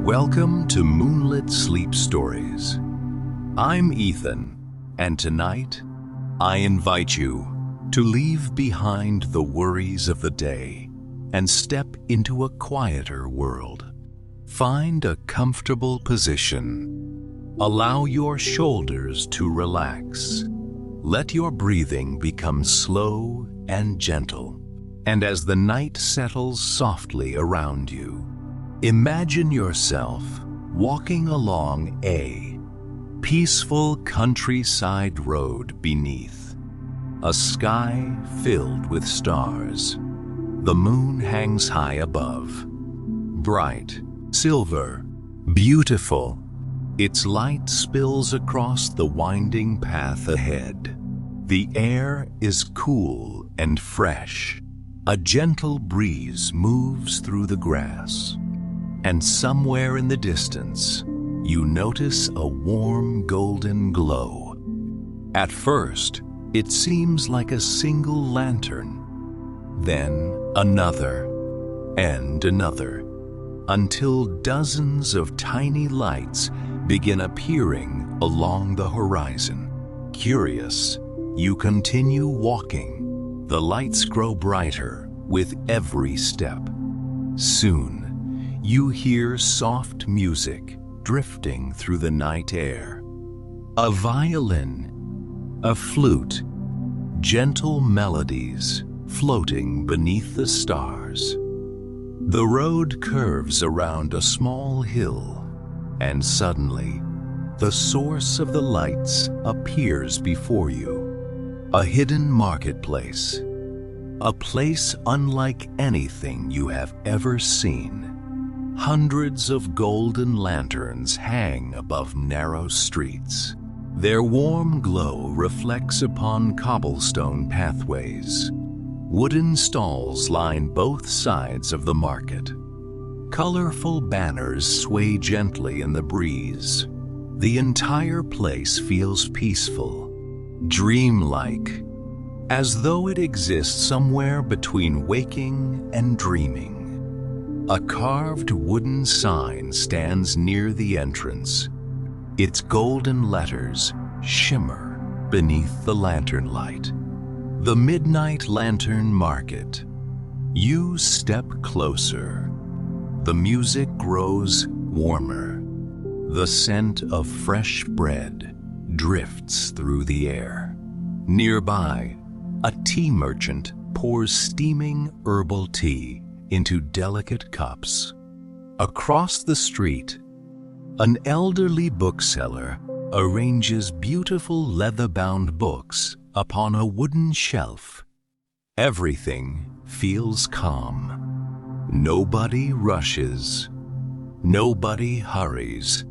Welcome to Moonlit Sleep Stories. I'm Ethan, and tonight I invite you to leave behind the worries of the day and step into a quieter world. Find a comfortable position. Allow your shoulders to relax. Let your breathing become slow and gentle. And as the night settles softly around you, imagine yourself walking along a peaceful countryside road beneath a sky filled with stars. The moon hangs high above, bright, silver, beautiful. Its light spills across the winding path ahead. The air is cool and fresh. A gentle breeze moves through the grass. And somewhere in the distance, you notice a warm golden glow. At first, it seems like a single lantern, then another and another, until dozens of tiny lights begin appearing along the horizon. Curious, you continue walking. The lights grow brighter with every step. Soon, you hear soft music drifting through the night air. A violin, a flute, gentle melodies floating beneath the stars. The road curves around a small hill, and suddenly, the source of the lights appears before you. A hidden marketplace, a place unlike anything you have ever seen. Hundreds of golden lanterns hang above narrow streets. Their warm glow reflects upon cobblestone pathways. Wooden stalls line both sides of the market. Colorful banners sway gently in the breeze. The entire place feels peaceful, dreamlike, as though it exists somewhere between waking and dreaming. A carved wooden sign stands near the entrance. Its golden letters shimmer beneath the lantern light. The Midnight Lantern Market. You step closer. The music grows warmer. The scent of fresh bread drifts through the air. Nearby, a tea merchant pours steaming herbal tea into delicate cups. Across the street, an elderly bookseller arranges beautiful leather-bound books upon a wooden shelf. Everything feels calm. Nobody rushes. Nobody hurries.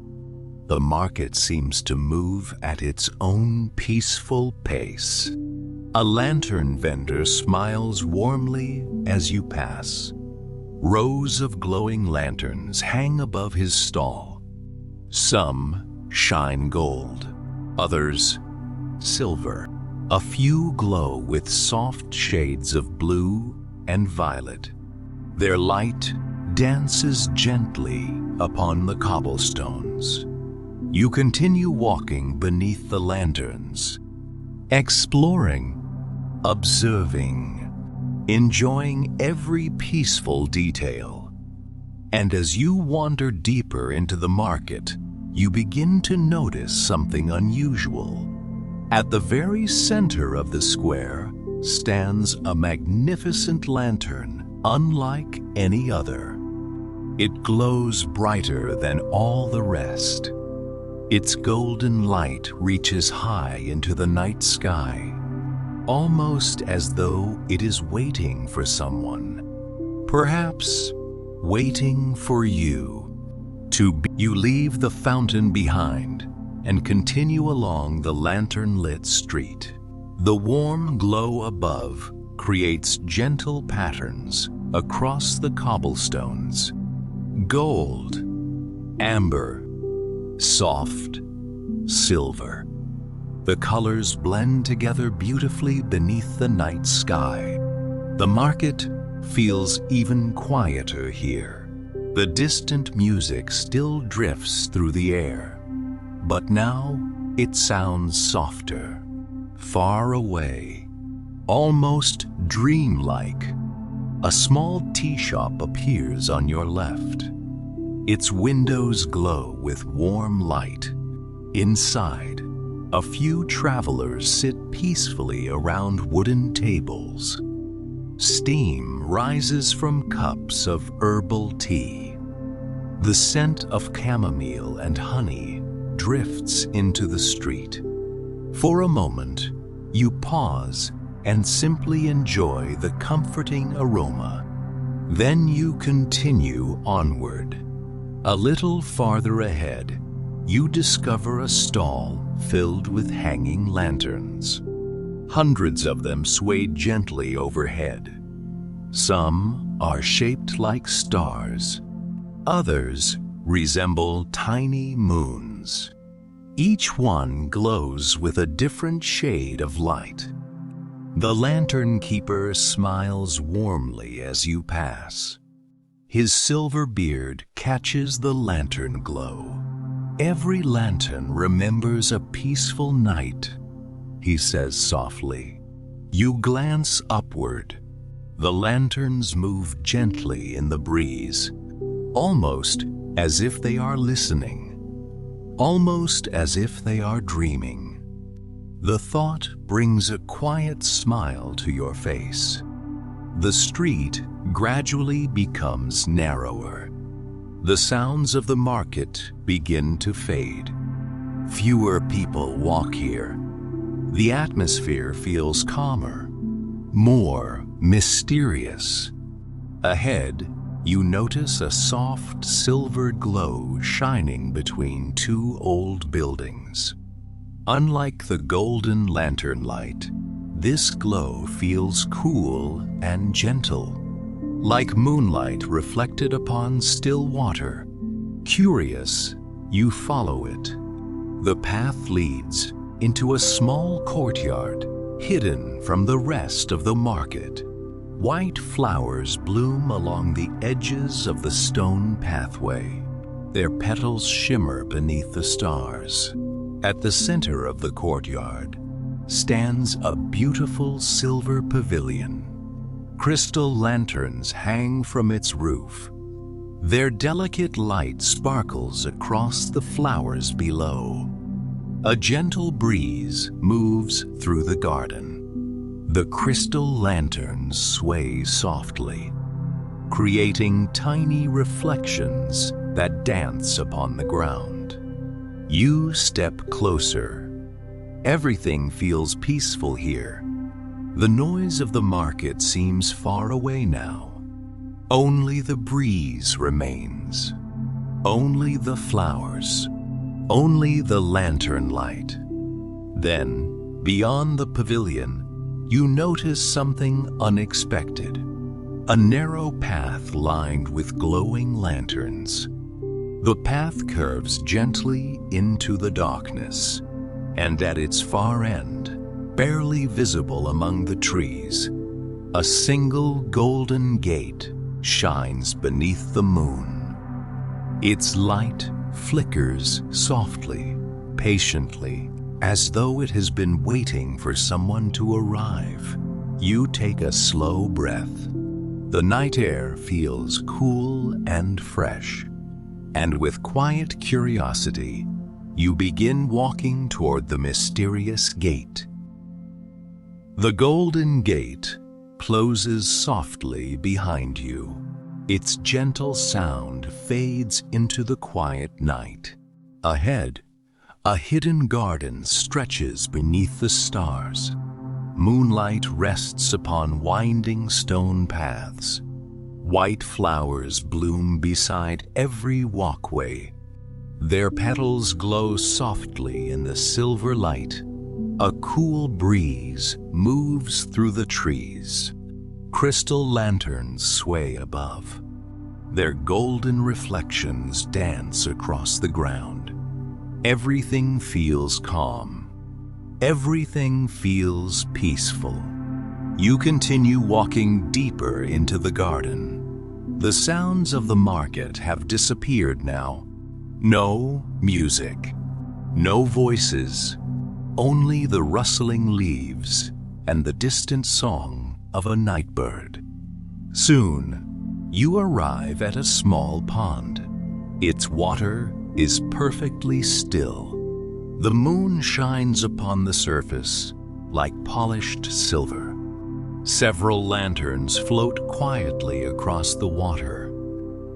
The market seems to move at its own peaceful pace. A lantern vendor smiles warmly as you pass. Rows of glowing lanterns hang above his stall. Some shine gold, others silver. A few glow with soft shades of blue and violet. Their light dances gently upon the cobblestones. You continue walking beneath the lanterns, exploring, observing, enjoying every peaceful detail. And as you wander deeper into the market, you begin to notice something unusual. At the very center of the square stands a magnificent lantern unlike any other. It glows brighter than all the rest. Its golden light reaches high into the night sky, almost as though it is waiting for someone. Perhaps waiting for you. You leave the fountain behind and continue along the lantern-lit street. The warm glow above creates gentle patterns across the cobblestones. Gold, amber, soft, silver. The colors blend together beautifully beneath the night sky. The market feels even quieter here. The distant music still drifts through the air, but now it sounds softer, far away, almost dreamlike. A small tea shop appears on your left. Its windows glow with warm light. Inside, a few travelers sit peacefully around wooden tables. Steam rises from cups of herbal tea. The scent of chamomile and honey drifts into the street. For a moment, you pause and simply enjoy the comforting aroma. Then you continue onward. A little farther ahead, you discover a stall filled with hanging lanterns. Hundreds of them sway gently overhead. Some are shaped like stars. Others resemble tiny moons. Each one glows with a different shade of light. The lantern keeper smiles warmly as you pass. His silver beard catches the lantern glow. Every lantern remembers a peaceful night, he says softly. You glance upward. The lanterns move gently in the breeze, almost as if they are listening, almost as if they are dreaming. The thought brings a quiet smile to your face. The street gradually becomes narrower. The sounds of the market begin to fade. Fewer people walk here. The atmosphere feels calmer, more mysterious. Ahead, you notice a soft silver glow shining between two old buildings. Unlike the golden lantern light, this glow feels cool and gentle, like moonlight reflected upon still water. Curious, you follow it. The path leads into a small courtyard, hidden from the rest of the market. White flowers bloom along the edges of the stone pathway. Their petals shimmer beneath the stars. At the center of the courtyard stands a beautiful silver pavilion. Crystal lanterns hang from its roof. Their delicate light sparkles across the flowers below. A gentle breeze moves through the garden. The crystal lanterns sway softly, creating tiny reflections that dance upon the ground. You step closer. Everything feels peaceful here. The noise of the market seems far away now. Only the breeze remains. Only the flowers. Only the lantern light. Then, beyond the pavilion, you notice something unexpected. A narrow path lined with glowing lanterns. The path curves gently into the darkness, and at its far end, barely visible among the trees, a single golden gate shines beneath the moon. Its light flickers softly, patiently, as though it has been waiting for someone to arrive. You take a slow breath. The night air feels cool and fresh. And with quiet curiosity, you begin walking toward the mysterious gate. The golden gate closes softly behind you. Its gentle sound fades into the quiet night. Ahead, a hidden garden stretches beneath the stars. Moonlight rests upon winding stone paths. White flowers bloom beside every walkway. Their petals glow softly in the silver light. A cool breeze moves through the trees. Crystal lanterns sway above. Their golden reflections dance across the ground. Everything feels calm. Everything feels peaceful. You continue walking deeper into the garden. The sounds of the market have disappeared now. No music, no voices, only the rustling leaves and the distant song of a night bird. Soon, you arrive at a small pond. Its water is perfectly still. The moon shines upon the surface like polished silver. Several lanterns float quietly across the water.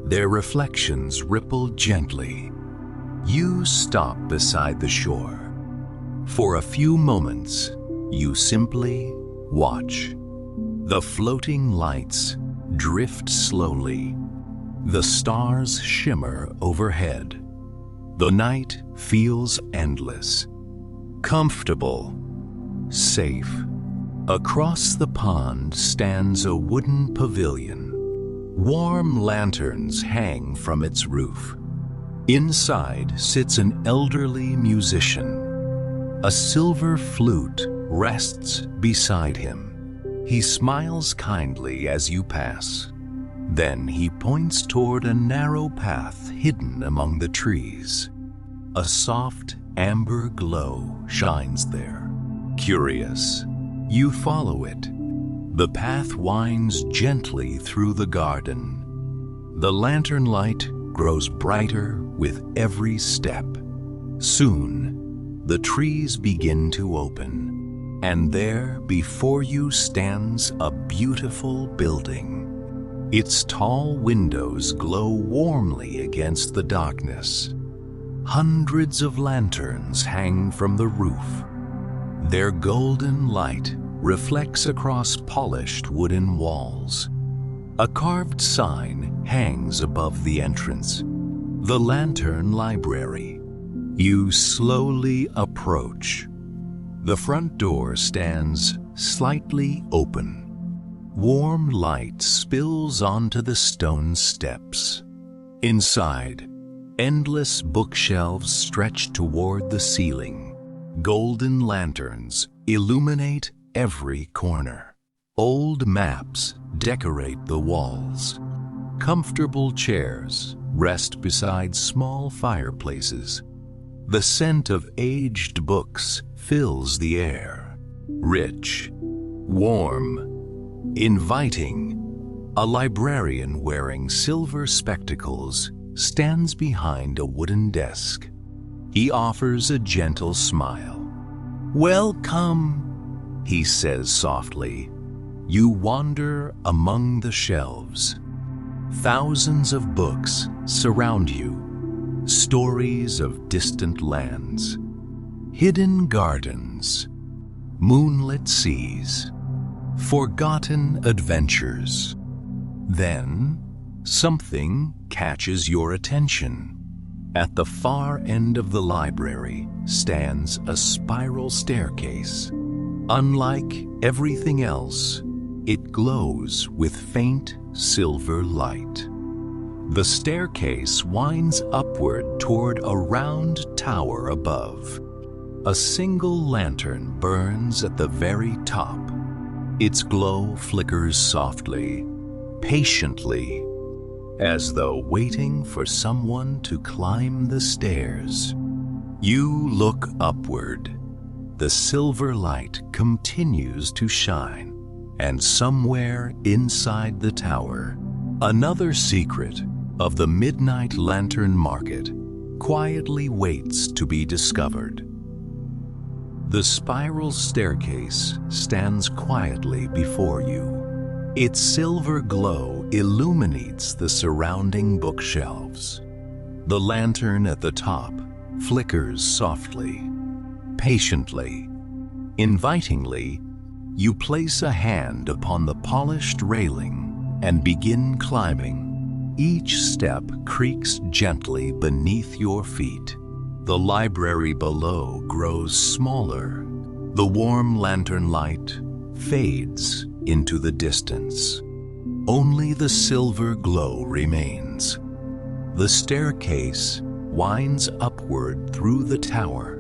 Their reflections ripple gently. You stop beside the shore. For a few moments, you simply watch. The floating lights drift slowly. The stars shimmer overhead. The night feels endless, comfortable, safe. Across the pond stands a wooden pavilion. Warm lanterns hang from its roof. Inside sits an elderly musician. A silver flute rests beside him. He smiles kindly as you pass. Then he points toward a narrow path hidden among the trees. A soft amber glow shines there. Curious, you follow it. The path winds gently through the garden. The lantern light grows brighter with every step. Soon, the trees begin to open, and there before you stands a beautiful building. Its tall windows glow warmly against the darkness. Hundreds of lanterns hang from the roof. Their golden light reflects across polished wooden walls. A carved sign hangs above the entrance. The Lantern Library. You slowly approach. The front door stands slightly open. Warm light spills onto the stone steps. Inside, endless bookshelves stretch toward the ceiling. Golden lanterns illuminate every corner. Old maps decorate the walls. Comfortable chairs rest beside small fireplaces. The scent of aged books fills the air. Rich, warm, inviting. A librarian wearing silver spectacles stands behind a wooden desk. He offers a gentle smile. "Welcome," he says softly. You wander among the shelves. Thousands of books surround you. Stories of distant lands, hidden gardens, moonlit seas, forgotten adventures. Then, something catches your attention. At the far end of the library stands a spiral staircase. Unlike everything else, it glows with faint silver light. The staircase winds upward toward a round tower above. A single lantern burns at the very top. Its glow flickers softly, patiently, as though waiting for someone to climb the stairs. You look upward. The silver light continues to shine, and somewhere inside the tower, another secret of the midnight lantern market quietly waits to be discovered. The spiral staircase stands quietly before you. Its silver glow illuminates the surrounding bookshelves. The lantern at the top flickers softly, patiently, invitingly. You place a hand upon the polished railing and begin climbing. Each step creaks gently beneath your feet. The library below grows smaller. The warm lantern light fades into the distance. Only the silver glow remains. The staircase winds upward through the tower.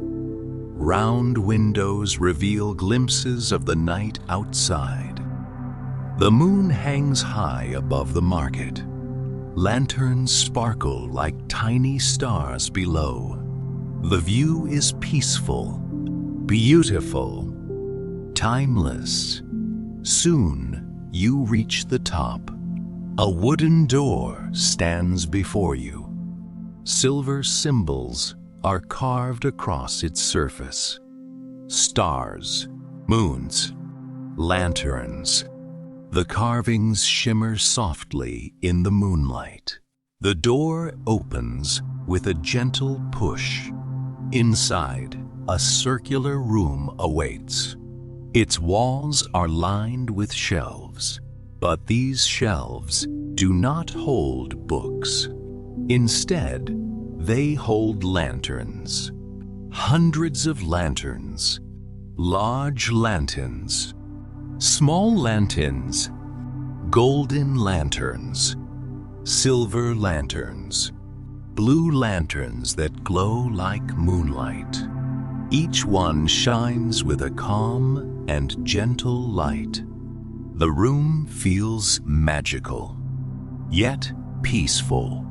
Round windows reveal glimpses of the night outside. The moon hangs high above the market. Lanterns sparkle like tiny stars below. The view is peaceful, beautiful, timeless. Soon you reach the top. A wooden door stands before you. Silver symbols are carved across its surface. Stars, moons, lanterns. The carvings shimmer softly in the moonlight. The door opens with a gentle push. Inside, a circular room awaits. Its walls are lined with shelves, but these shelves do not hold books. Instead, they hold lanterns. Hundreds of lanterns. Large lanterns. Small lanterns. Golden lanterns. Silver lanterns. Blue lanterns that glow like moonlight. Each one shines with a calm and gentle light. The room feels magical, yet peaceful,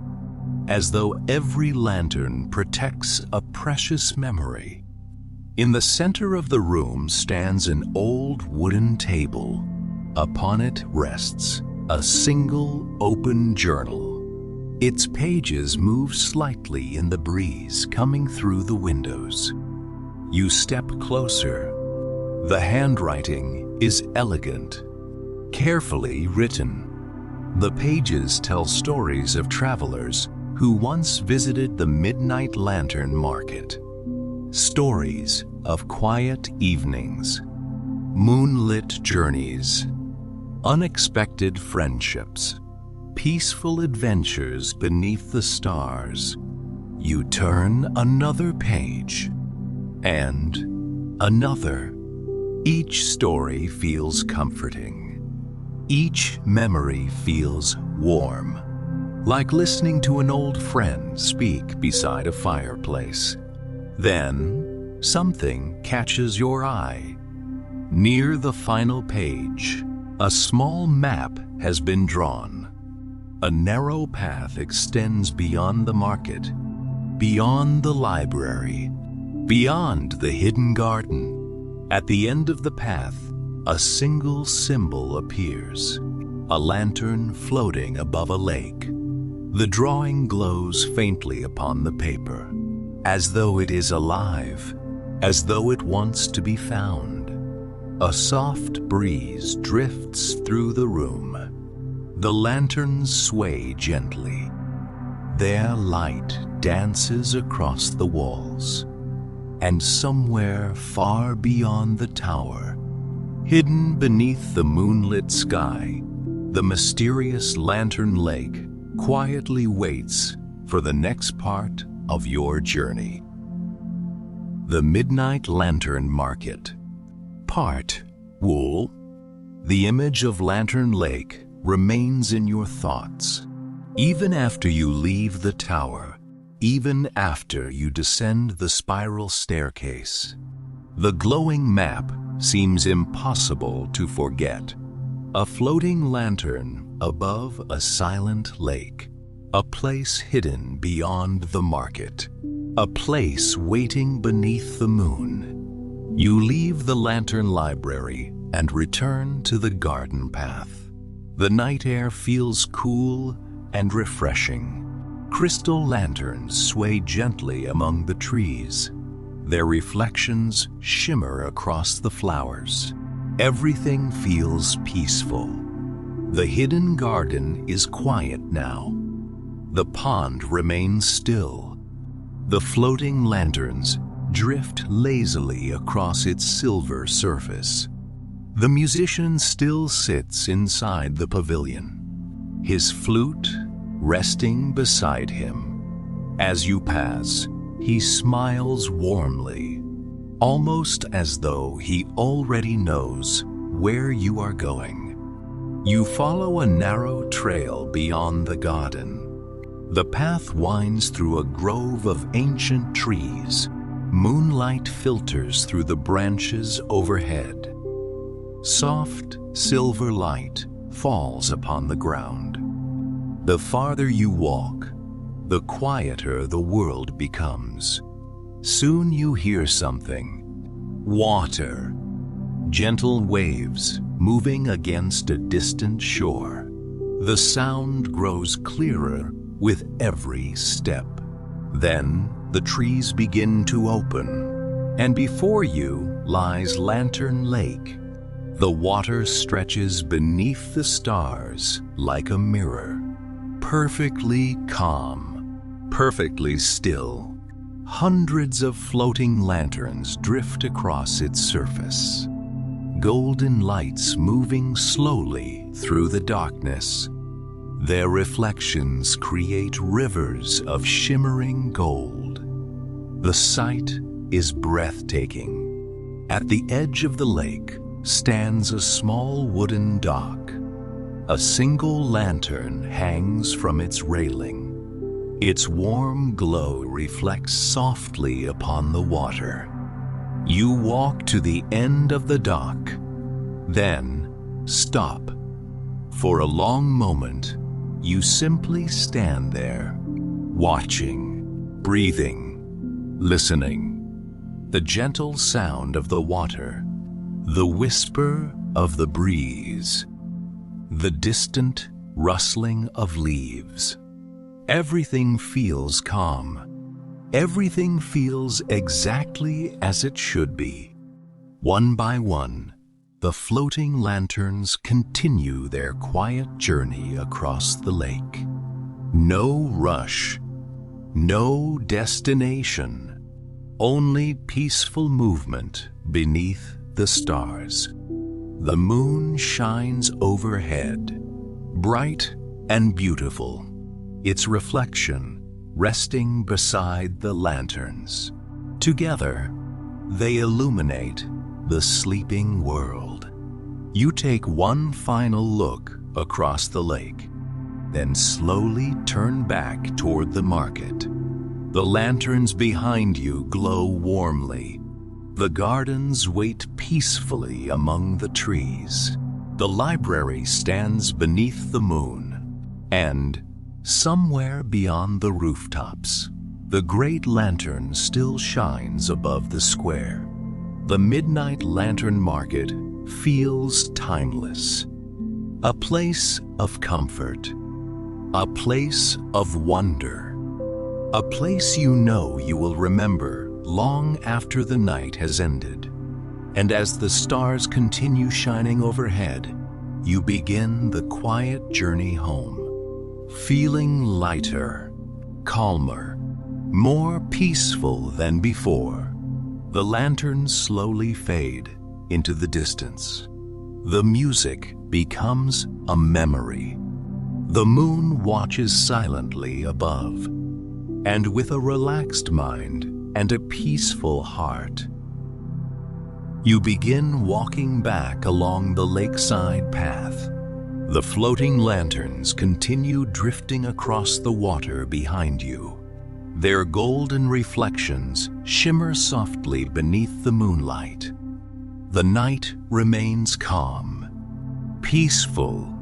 as though every lantern protects a precious memory. In the center of the room stands an old wooden table. Upon it rests a single open journal. Its pages move slightly in the breeze coming through the windows. You step closer. The handwriting is elegant, carefully written. The pages tell stories of travelers who once visited the midnight lantern market. Stories of quiet evenings, moonlit journeys, unexpected friendships, peaceful adventures beneath the stars. You turn another page, and another. Each story feels comforting. Each memory feels warm, like listening to an old friend speak beside a fireplace. Then, something catches your eye. Near the final page, a small map has been drawn. A narrow path extends beyond the market, beyond the library, beyond the hidden garden. At the end of the path, a single symbol appears, a lantern floating above a lake. The drawing glows faintly upon the paper, as though it is alive, as though it wants to be found. A soft breeze drifts through the room. The lanterns sway gently. Their light dances across the walls. And somewhere far beyond the tower, hidden beneath the moonlit sky, the mysterious lantern lake quietly waits for the next part of your journey. The Midnight Lantern Market. Part Wool. The image of Lantern Lake remains in your thoughts. Even after you leave the tower, even after you descend the spiral staircase, the glowing map seems impossible to forget. A floating lantern above a silent lake, a place hidden beyond the market, a place waiting beneath the moon. You leave the lantern library and return to the garden path. The night air feels cool and refreshing. Crystal lanterns sway gently among the trees. Their reflections shimmer across the flowers. Everything feels peaceful. The hidden garden is quiet now. The pond remains still. The floating lanterns drift lazily across its silver surface. The musician still sits inside the pavilion, his flute resting beside him. As you pass, he smiles warmly, almost as though he already knows where you are going. You follow a narrow trail beyond the garden. The path winds through a grove of ancient trees. Moonlight filters through the branches overhead. Soft silver light falls upon the ground. The farther you walk, the quieter the world becomes. Soon you hear something. Water. Gentle waves moving against a distant shore. The sound grows clearer with every step. Then the trees begin to open, and before you lies Lantern Lake. The water stretches beneath the stars like a mirror. Perfectly calm, perfectly still. Hundreds of floating lanterns drift across its surface. Golden lights moving slowly through the darkness. Their reflections create rivers of shimmering gold. The sight is breathtaking. At the edge of the lake stands a small wooden dock. A single lantern hangs from its railing. Its warm glow reflects softly upon the water. You walk to the end of the dock, then stop. For a long moment, you simply stand there, watching, breathing, listening. The gentle sound of the water, the whisper of the breeze, the distant rustling of leaves. Everything feels calm. Everything feels exactly as it should be. One by one, the floating lanterns continue their quiet journey across the lake. No rush, no destination, only peaceful movement beneath the stars. The moon shines overhead, bright and beautiful, its reflection resting beside the lanterns. Together, they illuminate the sleeping world. You take one final look across the lake, then slowly turn back toward the market. The lanterns behind you glow warmly. The gardens wait peacefully among the trees. The library stands beneath the moon, and somewhere beyond the rooftops, the great lantern still shines above the square. The midnight lantern market feels timeless. A place of comfort, a place of wonder, a place you know you will remember long after the night has ended. And as the stars continue shining overhead, you begin the quiet journey home, feeling lighter, calmer, more peaceful than before. The lanterns slowly fade into the distance. The music becomes a memory. The moon watches silently above, and with a relaxed mind and a peaceful heart, you begin walking back along the lakeside path. The floating lanterns continue drifting across the water behind you. Their golden reflections shimmer softly beneath the moonlight. The night remains calm, peaceful,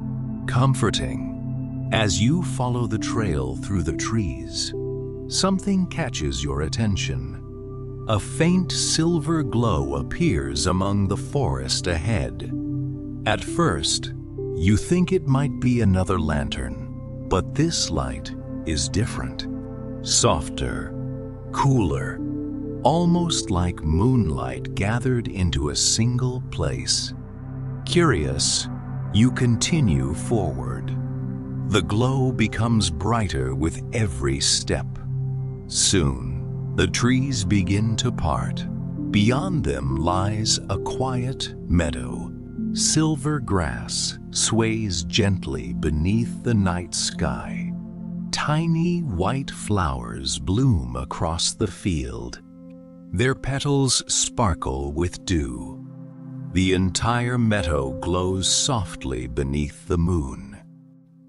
comforting. As you follow the trail through the trees, something catches your attention. A faint silver glow appears among the forest ahead. At first, you think it might be another lantern, but this light is different. Softer, cooler, almost like moonlight gathered into a single place. Curious, you continue forward. The glow becomes brighter with every step. Soon, the trees begin to part. Beyond them lies a quiet meadow. Silver grass sways gently beneath the night sky. Tiny white flowers bloom across the field. Their petals sparkle with dew. The entire meadow glows softly beneath the moon.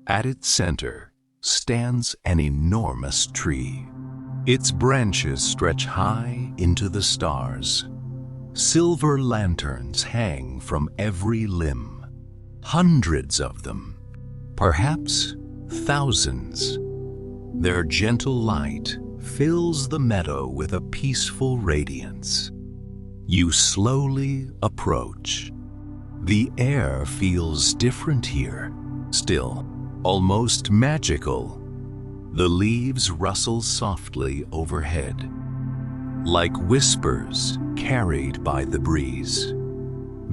At its center stands an enormous tree. Its branches stretch high into the stars. Silver lanterns hang from every limb. Hundreds of them, perhaps thousands. Their gentle light fills the meadow with a peaceful radiance. You slowly approach. The air feels different here, still, almost magical. The leaves rustle softly overhead, like whispers carried by the breeze.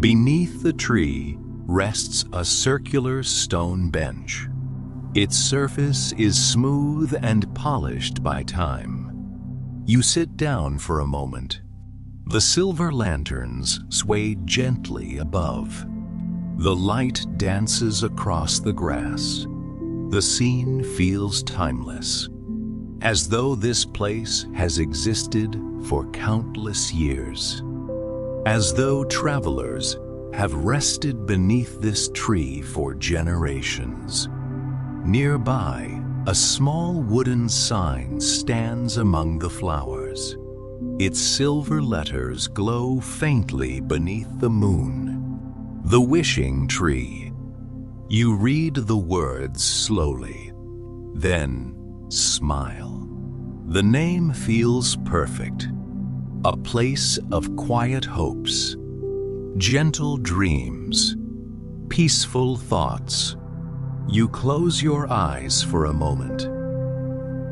Beneath the tree rests a circular stone bench. Its surface is smooth and polished by time. You sit down for a moment. The silver lanterns sway gently above. The light dances across the grass. The scene feels timeless, as though this place has existed for countless years. As though travelers have rested beneath this tree for generations. Nearby, a small wooden sign stands among the flowers. Its silver letters glow faintly beneath the moon. The Wishing Tree. You read the words slowly, then smile. The name feels perfect. A place of quiet hopes, gentle dreams, peaceful thoughts. You close your eyes for a moment,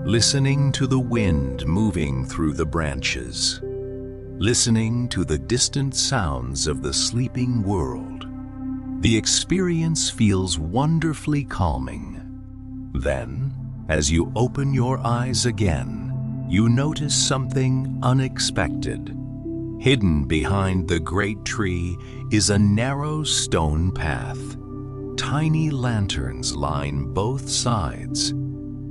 listening to the wind moving through the branches, listening to the distant sounds of the sleeping world. The experience feels wonderfully calming. Then, as you open your eyes again, you notice something unexpected. Hidden behind the great tree is a narrow stone path. Tiny lanterns line both sides,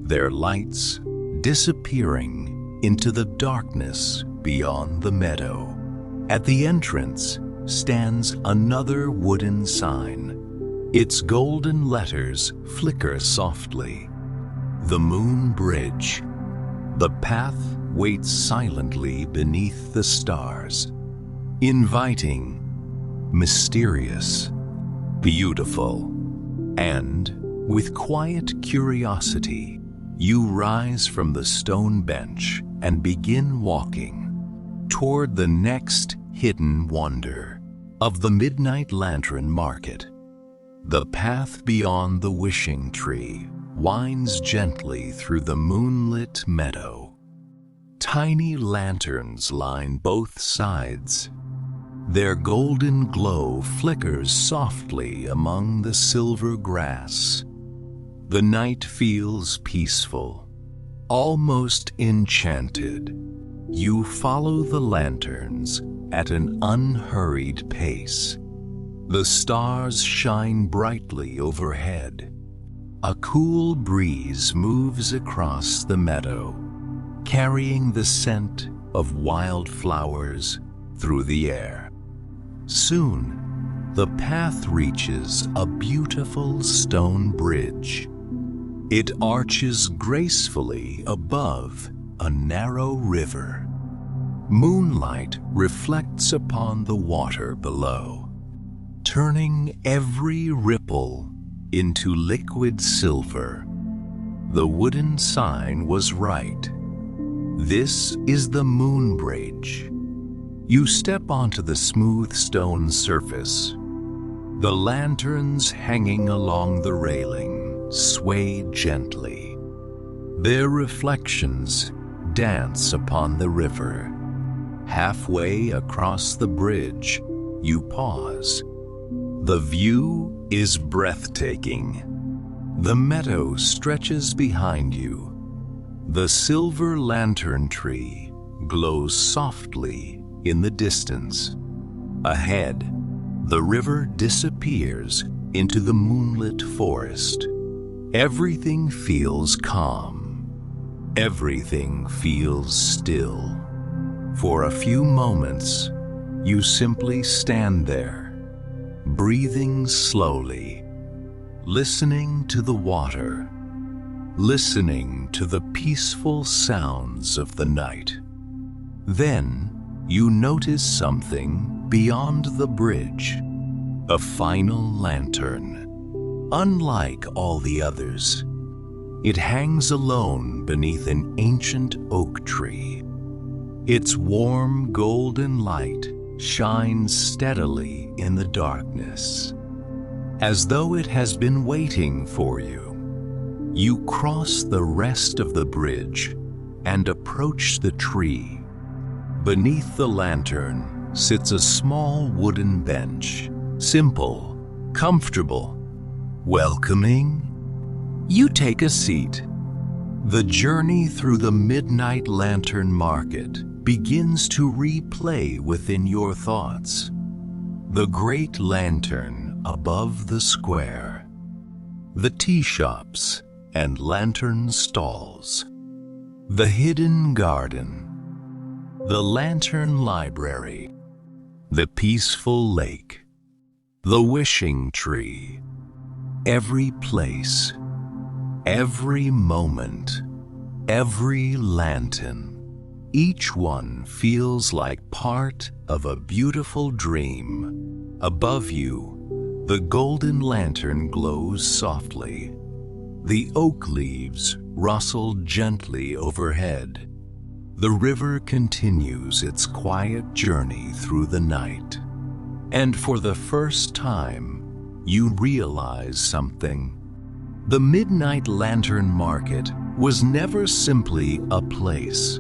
their lights disappearing into the darkness beyond the meadow. At the entrance stands another wooden sign. Its golden letters flicker softly. The Moon Bridge. The path waits silently beneath the stars. Inviting, mysterious, beautiful. And, with quiet curiosity, you rise from the stone bench and begin walking toward the next hidden wonder of the Midnight Lantern Market. The path beyond the Wishing Tree winds gently through the moonlit meadow. Tiny lanterns line both sides. Their golden glow flickers softly among the silver grass. The night feels peaceful, almost enchanted. You follow the lanterns at an unhurried pace. The stars shine brightly overhead. A cool breeze moves across the meadow, carrying the scent of wildflowers through the air. Soon, the path reaches a beautiful stone bridge. It arches gracefully above a narrow river. Moonlight reflects upon the water below, turning every ripple into liquid silver. The wooden sign was right. This is the Moon Bridge. You step onto the smooth stone surface. The lanterns hanging along the railing sway gently. Their reflections dance upon the river. Halfway across the bridge, you pause. The view is breathtaking. The meadow stretches behind you. The silver lantern tree glows softly in the distance. Ahead, the river disappears into the moonlit forest. Everything feels calm. Everything feels still. For a few moments, you simply stand there, breathing slowly, listening to the water, listening to the peaceful sounds of the night. Then, you notice something beyond the bridge, a final lantern. Unlike all the others, It hangs alone beneath an ancient oak tree. Its warm golden light shines steadily in the darkness, as though it has been waiting for you. You cross the rest of the bridge and approach the tree. Beneath the lantern sits a small wooden bench, simple, comfortable, welcoming. You take a seat. The journey through the midnight lantern market begins to replay within your thoughts. The great lantern above the square, the tea shops and lantern stalls, the hidden garden, the lantern library, the peaceful lake, the wishing tree. Every place, every moment, every lantern, each one feels like part of a beautiful dream. Above you, the golden lantern glows softly. The oak leaves rustle gently overhead. The river continues its quiet journey through the night. And for the first time, you realize something. The Midnight Lantern Market was never simply a place.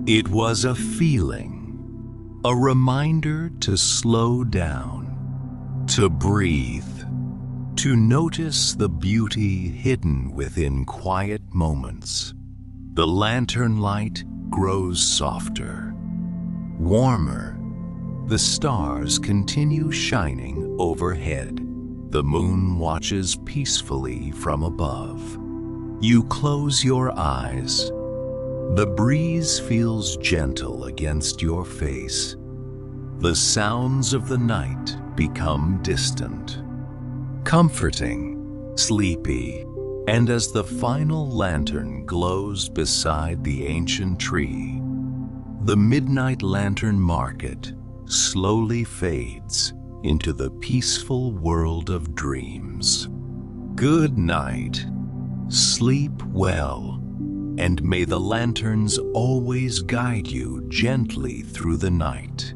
It was a feeling, a reminder to slow down, to breathe, to notice the beauty hidden within quiet moments. The lantern light grows softer, warmer. The stars continue shining overhead. The moon watches peacefully from above. You close your eyes. The breeze feels gentle against your face. The sounds of the night become distant, comforting, sleepy, and as the final lantern glows beside the ancient tree, the Midnight Lantern Market slowly fades into the peaceful world of dreams. Good night. Sleep well, and may the lanterns always guide you gently through the night.